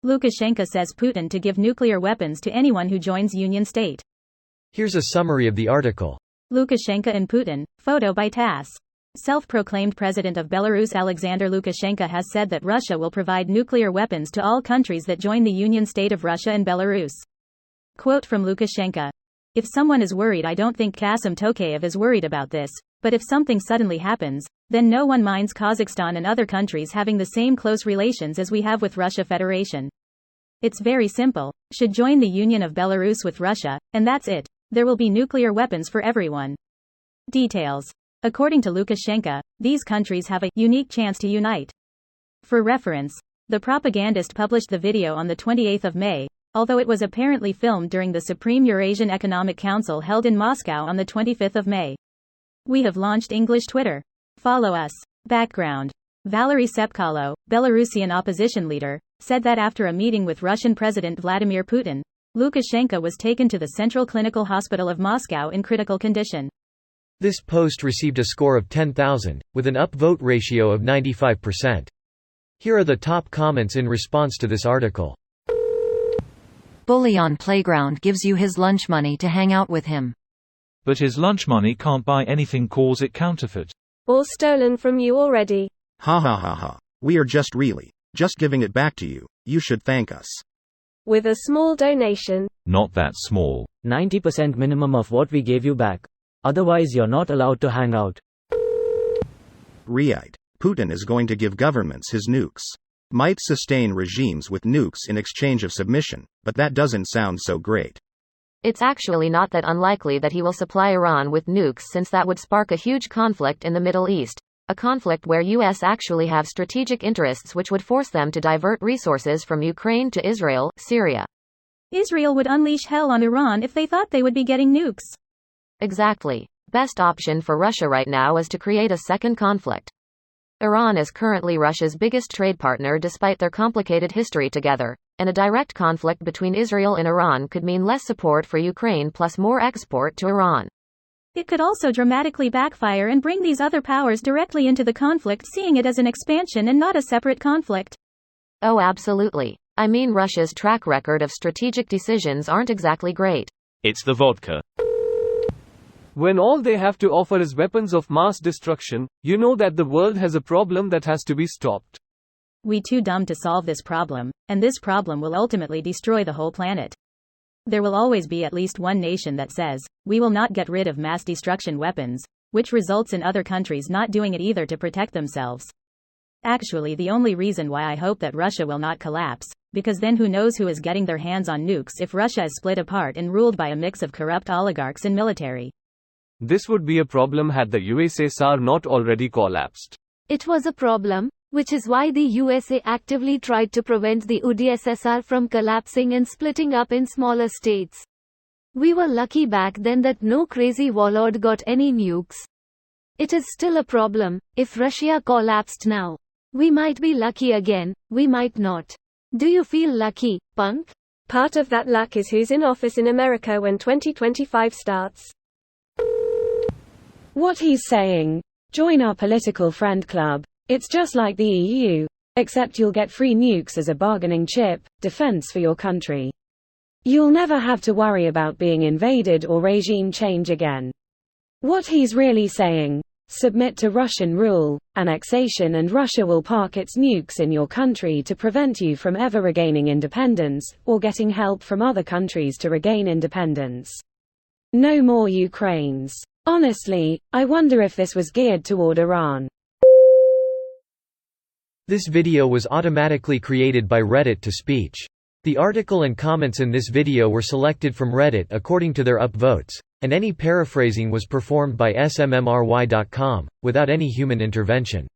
Lukashenko says Putin to give nuclear weapons to anyone who joins Union State. Here's a summary of the article. Lukashenko and Putin, photo by TASS. Self-proclaimed president of Belarus Alexander Lukashenko has said that Russia will provide nuclear weapons to all countries that join the Union State of Russia and Belarus. Quote from Lukashenko. If someone is worried, I don't think Kasim Tokayev is worried about this, but if something suddenly happens, then no one minds Kazakhstan and other countries having the same close relations as we have with Russia Federation. It's very simple, should join the Union of Belarus with Russia, and that's it. There will be nuclear weapons for everyone. Details. According to Lukashenko, these countries have a unique chance to unite. For reference, the propagandist published the video on the 28th of May, although it was apparently filmed during the Supreme Eurasian Economic Council held in Moscow on the 25th of May. We have launched English Twitter. Follow us. Background. Valery Sepkalo, Belarusian opposition leader, said that after a meeting with Russian President Vladimir Putin, Lukashenko was taken to the Central Clinical Hospital of Moscow in critical condition. This post received a score of 10,000, with an upvote ratio of 95%. Here are the top comments in response to this article. Bully on playground gives you his lunch money to hang out with him. But his lunch money can't buy anything, cause it counterfeit. Or stolen from you already. Ha ha ha ha. We are just giving it back to you. You should thank us. With a small donation. Not that small. 90% minimum of what we gave you back. Otherwise you're not allowed to hang out. Right. Putin is going to give governments his nukes. Might sustain regimes with nukes in exchange of submission, but that doesn't sound so great. It's actually not that unlikely that he will supply Iran with nukes, since that would spark a huge conflict in the Middle East, a conflict where US actually have strategic interests which would force them to divert resources from Ukraine to Israel, Syria. Israel would unleash hell on Iran if they thought they would be getting nukes. Exactly. Best option for Russia right now is to create a second conflict. Iran is currently Russia's biggest trade partner despite their complicated history together, and a direct conflict between Israel and Iran could mean less support for Ukraine plus more export to Iran. It could also dramatically backfire and bring these other powers directly into the conflict, seeing it as an expansion and not a separate conflict. Oh, absolutely. I mean, Russia's track record of strategic decisions aren't exactly great. It's the vodka. When all they have to offer is weapons of mass destruction, you know that the world has a problem that has to be stopped. We too dumb to solve this problem, and this problem will ultimately destroy the whole planet. There will always be at least one nation that says, we will not get rid of mass destruction weapons, which results in other countries not doing it either to protect themselves. Actually, the only reason why I hope that Russia will not collapse, because then who knows who is getting their hands on nukes if Russia is split apart and ruled by a mix of corrupt oligarchs and military. This would be a problem had the USSR not already collapsed. It was a problem, which is why the USA actively tried to prevent the UdSSR from collapsing and splitting up in smaller states. We were lucky back then that no crazy warlord got any nukes. It is still a problem. If Russia collapsed now, we might be lucky again, we might not. Do you feel lucky, punk? Part of that luck is who's in office in America when 2025 starts. What he's saying. Join our political friend club. It's just like the EU. Except you'll get free nukes as a bargaining chip, defense for your country. You'll never have to worry about being invaded or regime change again. What he's really saying. Submit to Russian rule, annexation, and Russia will park its nukes in your country to prevent you from ever regaining independence, or getting help from other countries to regain independence. No more Ukraines. Honestly, I wonder if this was geared toward Iran. This video was automatically created by Reddit to speech. The article and comments in this video were selected from Reddit according to their upvotes, and any paraphrasing was performed by smmry.com, without any human intervention.